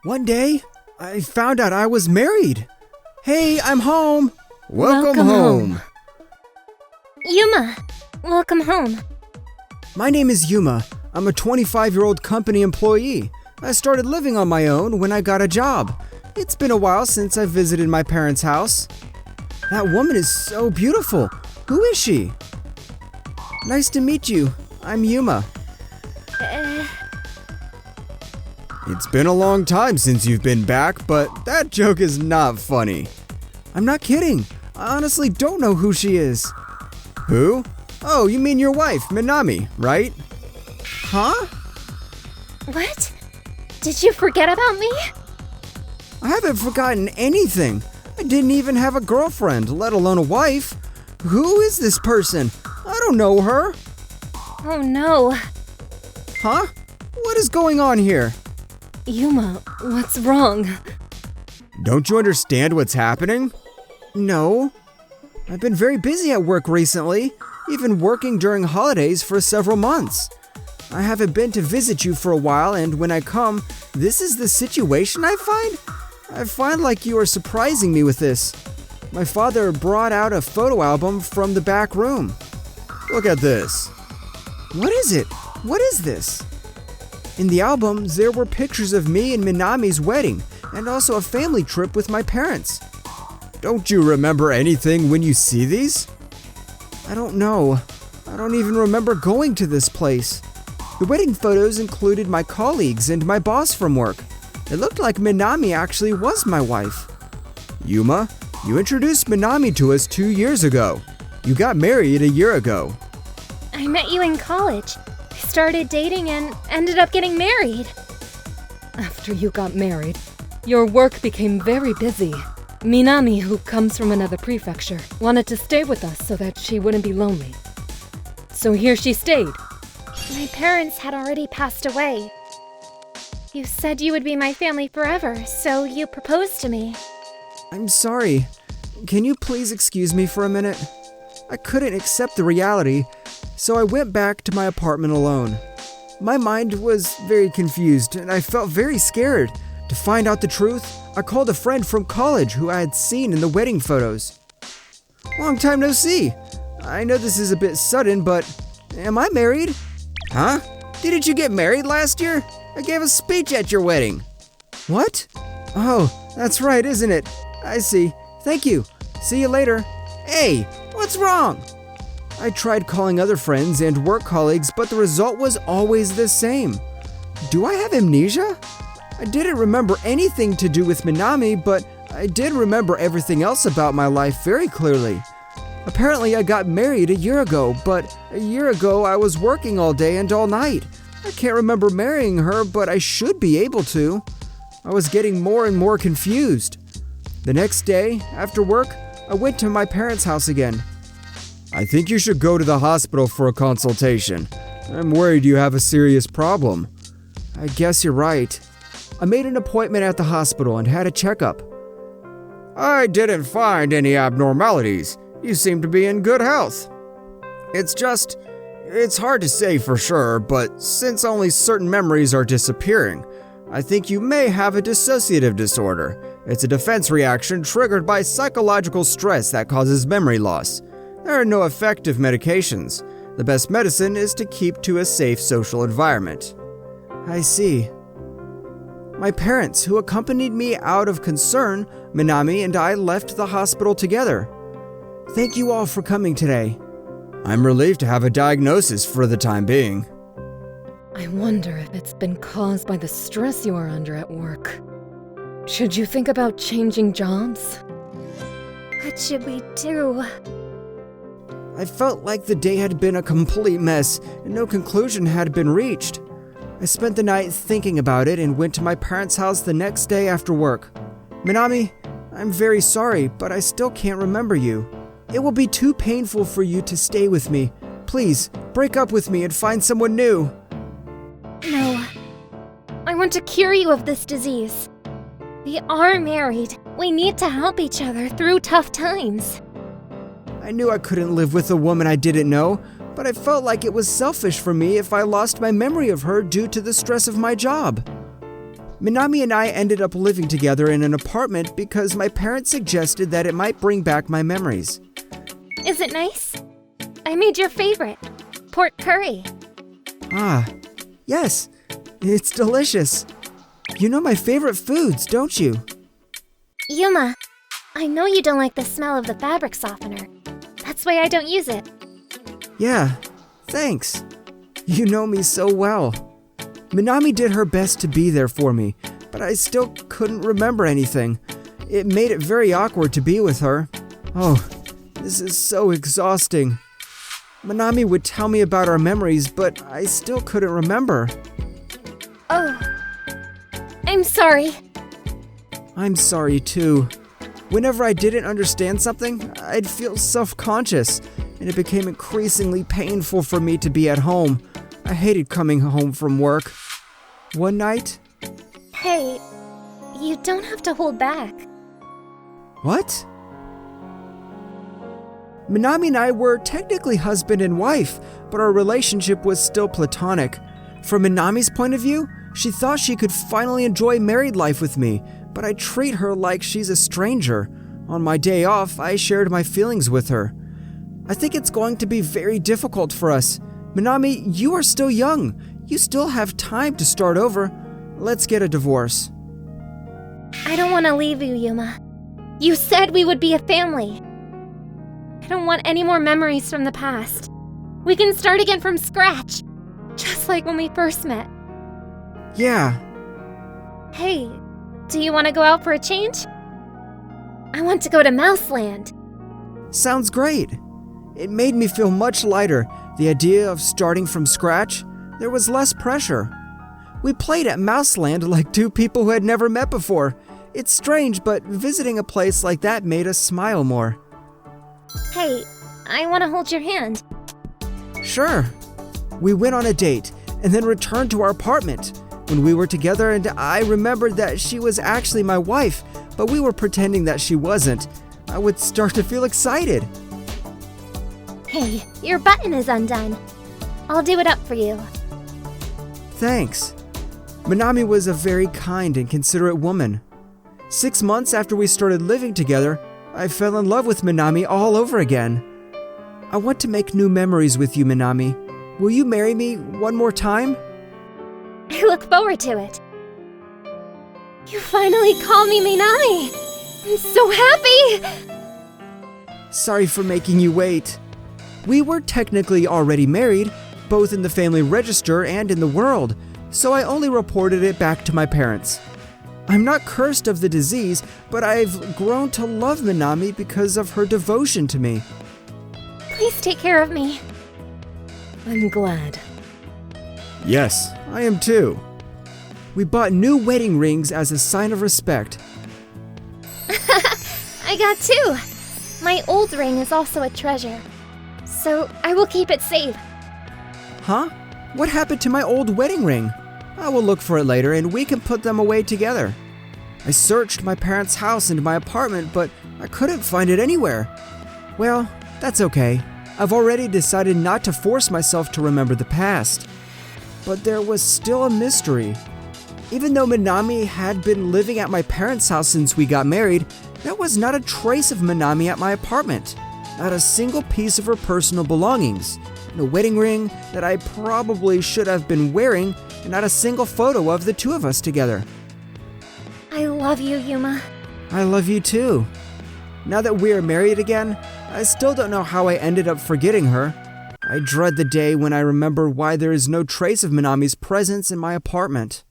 One day, I found out I was married. Hey, I'm home. Welcome home. Yuma, welcome home. My name is Yuma. I'm a 25-year-old company employee. I started living on my own when I got a job. It's been a while since I visited my parents' house. That woman is so beautiful. Who is she? Nice to meet you. I'm Yuma. It's been a long time since you've been back, but that joke is not funny. I'm not kidding. I honestly don't know who she is. Who? Oh, you mean your wife, Minami, right? Huh? What? Did you forget about me? I haven't forgotten anything. I didn't even have a girlfriend, let alone a wife. Who is this person? I don't know her. Oh no. Huh? What is going on here? Yuma, what's wrong? Don't you understand what's happening? No. I've been very busy at work recently, even working during holidays for several months. I haven't been to visit you for a while, and when I come, this is the situation I find? I find like you are surprising me with this. My father brought out a photo album from the back room. Look at this. What is it? What is this? In the album, there were pictures of me and Minami's wedding, and also a family trip with my parents. Don't you remember anything when you see these? I don't know. I don't even remember going to this place. The wedding photos included my colleagues and my boss from work. It looked like Minami actually was my wife. Yuma, you introduced Minami to us 2 years ago. You got married a year ago. I met you in college. We started dating and ended up getting married. After you got married, your work became very busy. Minami, who comes from another prefecture, wanted to stay with us so that she wouldn't be lonely. So here she stayed. My parents had already passed away. You said you would be my family forever, so you proposed to me. I'm sorry. Can you please excuse me for a minute? I couldn't accept the reality, so I went back to my apartment alone. My mind was very confused, and I felt very scared. To find out the truth, I called a friend from college who I had seen in the wedding photos. Long time no see. I know this is a bit sudden, but am I married? Huh? Didn't you get married last year? I gave a speech at your wedding. What? Oh, that's right, isn't it? I see. Thank you. See you later. Hey, what's wrong? I tried calling other friends and work colleagues, but the result was always the same. Do I have amnesia? I didn't remember anything to do with Minami, but I did remember everything else about my life very clearly. Apparently, I got married a year ago, but a year ago I was working all day and all night. I can't remember marrying her, but I should be able to. I was getting more and more confused. The next day, after work, I went to my parents' house again. I think you should go to the hospital for a consultation. I'm worried you have a serious problem. I guess you're right. I made an appointment at the hospital and had a checkup. I didn't find any abnormalities. You seem to be in good health. It's hard to say for sure, but since only certain memories are disappearing, I think you may have a dissociative disorder. It's a defense reaction triggered by psychological stress that causes memory loss. There are no effective medications. The best medicine is to keep to a safe social environment. I see. My parents, who accompanied me out of concern, Minami and I left the hospital together. Thank you all for coming today. I'm relieved to have a diagnosis for the time being. I wonder if it's been caused by the stress you are under at work. Should you think about changing jobs? What should we do? I felt like the day had been a complete mess and no conclusion had been reached. I spent the night thinking about it and went to my parents' house the next day after work. Minami, I'm very sorry, but I still can't remember you. It will be too painful for you to stay with me. Please, break up with me and find someone new. No. I want to cure you of this disease. We are married. We need to help each other through tough times. I knew I couldn't live with a woman I didn't know, but I felt like it was selfish for me if I lost my memory of her due to the stress of my job. Minami and I ended up living together in an apartment because my parents suggested that it might bring back my memories. Is it nice? I made your favorite, pork curry. Ah, yes, it's delicious. You know my favorite foods, don't you? Yuma, I know you don't like the smell of the fabric softener. That's why I don't use it. Yeah, thanks. You know me so well. Minami did her best to be there for me, but I still couldn't remember anything. It made it very awkward to be with her. Oh, this is so exhausting. Minami would tell me about our memories, but I still couldn't remember. Oh, I'm sorry. I'm sorry too. Whenever I didn't understand something, I'd feel self-conscious, and it became increasingly painful for me to be at home. I hated coming home from work. One night... Hey, you don't have to hold back. What? Minami and I were technically husband and wife, but our relationship was still platonic. From Minami's point of view, she thought she could finally enjoy married life with me, but I treat her like she's a stranger. On my day off, I shared my feelings with her. I think it's going to be very difficult for us. Minami, you are still young. You still have time to start over. Let's get a divorce. I don't want to leave you, Yuma. You said we would be a family. I don't want any more memories from the past. We can start again from scratch, just like when we first met. Yeah. Hey, do you want to go out for a change? I want to go to Mouseland. Sounds great. It made me feel much lighter. The idea of starting from scratch, there was less pressure. We played at Mouseland like two people who had never met before. It's strange, but visiting a place like that made us smile more. Hey, I want to hold your hand. Sure. We went on a date and then returned to our apartment. When we were together, and I remembered that she was actually my wife, but we were pretending that she wasn't, I would start to feel excited. Hey, your button is undone. I'll do it up for you. Thanks. Minami was a very kind and considerate woman. 6 months after we started living together, I fell in love with Minami all over again. I want to make new memories with you, Minami. Will you marry me one more time? I look forward to it. You finally called me Minami! I'm so happy! Sorry for making you wait. We were technically already married, both in the family register and in the world, so I only reported it back to my parents. I'm not cursed of the disease, but I've grown to love Minami because of her devotion to me. Please take care of me. I'm glad. Yes, I am too. We bought new wedding rings as a sign of respect. I got two. My old ring is also a treasure, so I will keep it safe. Huh? What happened to my old wedding ring? I will look for it later and we can put them away together. I searched my parents' house and my apartment, but I couldn't find it anywhere. Well, that's okay. I've already decided not to force myself to remember the past. But there was still a mystery. Even though Minami had been living at my parents' house since we got married, there was not a trace of Minami at my apartment. Not a single piece of her personal belongings. No wedding ring that I probably should have been wearing, and not a single photo of the two of us together. I love you, Yuma. I love you too. Now that we are married again, I still don't know how I ended up forgetting her. I dread the day when I remember why there is no trace of Minami's presence in my apartment.